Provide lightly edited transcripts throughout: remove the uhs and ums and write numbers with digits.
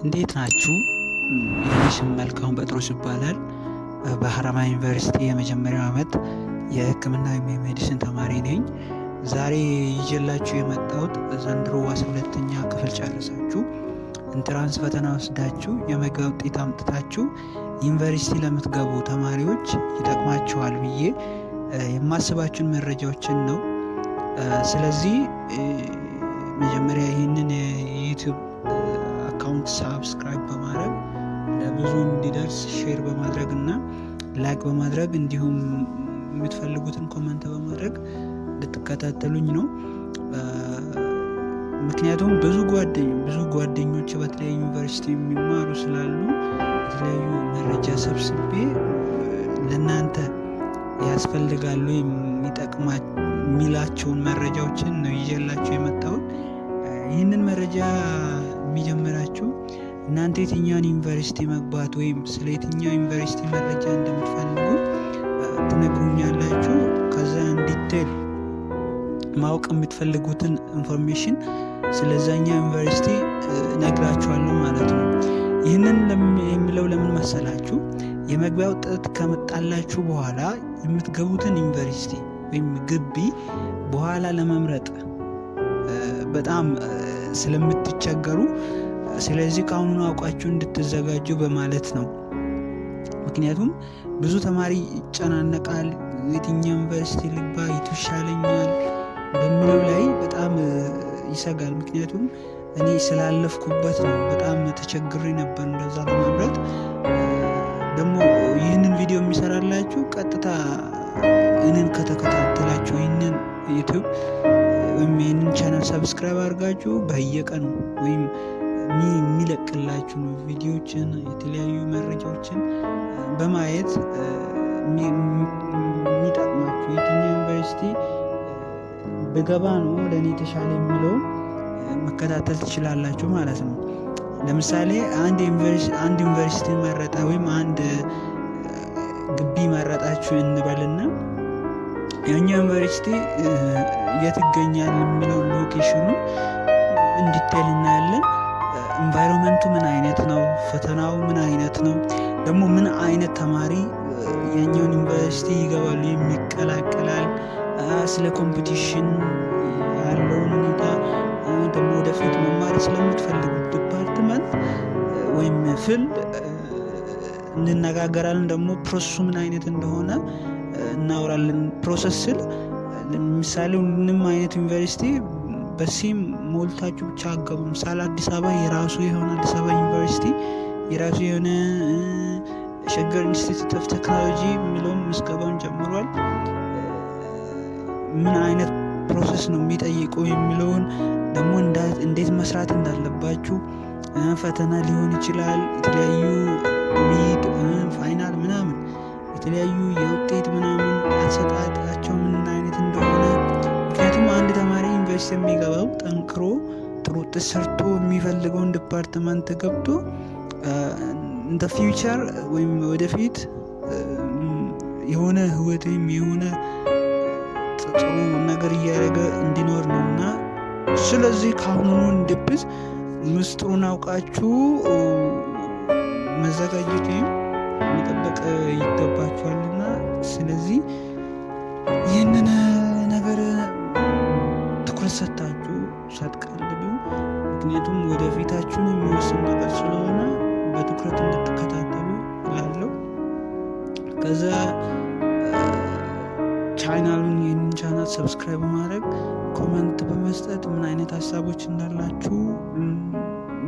እንዴት ናችሁ? የኔ ስም መልካሙ ጴጥሮስ ይባላል። በሀረማያ ዩኒቨርሲቲ የመጀመሪያው ዓመት የሕክምና ወይም የሜዲሲን ተማሪ ነኝ። ዛሬ ይዤላችሁ የመጣሁት ዘንድሮ 12ኛ ክፍል ጨርሳችሁ ኢንትራንስ ፈተና ወስዳችሁ የመግቢያ ውጤት አምጥታችሁ ዩኒቨርሲቲ ለምትገቡ ተማሪዎች ይጠቅማችኋል ብዬ የማስባችሁን መረጃዎችን ነው። ስለዚህ መጀመሪያ ይህንን የዩቲዩብ አካውንት ሳብስክራይብ በማድረግ ለብዙ እንዲደርስ ሼር በማድረግ እና ላይክ በማድረግ እንዲሁም የምትፈልጉትን ኮመንት በማድረግ እንድትከታተሉኝ ነው። ምክንያቱም ብዙ ጓደኞች በተለያዩ ዩኒቨርሲቲ የሚማሩ ስላሉ የተለያዩ መረጃ ሰብስቤ ለእናንተ ያስፈልጋሉ የሚጠቅማል የሚላቸውን መረጃዎችን ነው ይዤላችሁ የመጣሁት። ይህንን መረጃ የሚጀምራችሁ እናንተ የትኛውን ዩኒቨርሲቲ መግባት ወይም ስለ የትኛው ዩኒቨርሲቲ መረጃ እንደምትፈልጉ ትነግሩኛላችሁ። ከዛ ዲቴል ማወቅ የምትፈልጉትን ኢንፎርሜሽን ስለዛኛው ዩኒቨርሲቲ ነግራችኋለሁ ማለት ነው። ይህንን የሚለው ለምን መሰላችሁ? የመግቢያ ውጤት ከመጣላችሁ በኋላ የምትገቡትን ዩኒቨርሲቲ ወይም ግቢ በኋላ ለመምረጥ በጣም ስለምትቸገሩ፣ ስለዚህ ከአሁኑ አውቃችሁ እንድትዘጋጁ በማለት ነው። ምክንያቱም ብዙ ተማሪ ይጨናነቃል። የትኛው ዩኒቨርሲቲ ልግባ፣ የቱ ይሻለኛል በሚለው ላይ በጣም ይሰጋል። ምክንያቱም እኔ ስላለፍኩበት ነው። በጣም ተቸግሬ ነበር እንደዛ ለመምረጥ። ደግሞ ይህንን ቪዲዮ የሚሰራላችሁ ቀጥታ እኔን ከተከታተላችሁ ይህንን ዩቲዩብ ወይም ይህንን ቻናል ሰብስክራይብ አድርጋችሁ በየቀኑ ወይም የሚለቅላችሁ ቪዲዮዎችን የተለያዩ መረጃዎችን በማየት የሚጠቅማችሁ የትኛው ዩኒቨርሲቲ በገባ ነው ለእኔ የተሻለ የሚለውን መከታተል ትችላላችሁ ማለት ነው። ለምሳሌ አንድ ዩኒቨርሲቲ መረጠ ወይም አንድ ግቢ መረጣችሁ እንበልና የኛው ዩኒቨርሲቲ የት ይገኛል የሚለው ሎኬሽኑ እንዲቴል እናያለን። ኢንቫይሮንመንቱ ምን አይነት ነው፣ ፈተናው ምን አይነት ነው፣ ደግሞ ምን አይነት ተማሪ የኛውን ዩኒቨርሲቲ ይገባሉ የሚቀላቀላል፣ ስለ ኮምፒቲሽን ያለውን ሁኔታ፣ ደግሞ ወደፊት መማር ስለምትፈልጉት ዲፓርትመንት ወይም ፊልድ እንነጋገራለን። ደግሞ ፕሮሰሱ ምን አይነት እንደሆነ እናወራለን። ፕሮሰስ ስል ለምሳሌ ምንም አይነት ዩኒቨርሲቲ በሲም ሞልታችሁ ብቻ አገቡ። ምሳሌ አዲስ አበባ የራሱ የሆነ አዲስ አበባ ዩኒቨርሲቲ የራሱ የሆነ ሸገር ኢንስቲትዩት ኦፍ ቴክኖሎጂ የሚለውም ምዝገባውን ጀምሯል። ምን አይነት ፕሮሰስ ነው የሚጠይቀው የሚለውን ደግሞ እንዴት መስራት እንዳለባችሁ፣ ፈተና ሊሆን ይችላል፣ የተለያዩ ሚድ ፋይናል ምናምን የተለያዩ የውጤት ምናምን አሰጣጣቸው ምን አይነት እንደሆነ። ምክንያቱም አንድ ተማሪ ዩኒቨርሲቲ የሚገባው ጠንክሮ ጥሩ ውጤት ሰርቶ የሚፈልገውን ዲፓርትመንት ገብቶ እንደ ፊውቸር ወይም ወደፊት የሆነ ህይወት ወይም የሆነ ጥሩ ነገር እያደረገ እንዲኖር ነው እና ስለዚህ ከአሁኑ እንድብዝ ምስጢሩን አውቃችሁ መዘጋጀት ወይም መጠበቅ ይገባችኋልና ስለዚህ ይህንን ነገር ትኩረት ሰጥታችሁ ሳትቀልዱ፣ ምክንያቱም ወደፊታችሁን የሚወስን ነገር ስለሆነ በትኩረት እንድትከታተሉ እላለሁ። ከዛ ይህንን ቻናል ሰብስክራይብ በማድረግ ኮመንት በመስጠት ምን አይነት ሀሳቦች እንዳላችሁ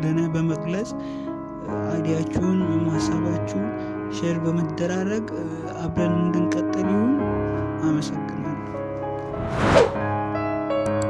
ለእኔ በመግለጽ አይዲያችሁን ወይም ሀሳባችሁን ሼር በመደራረግ አብረን እንድንቀጥል ይሁን። አመሰግናለሁ።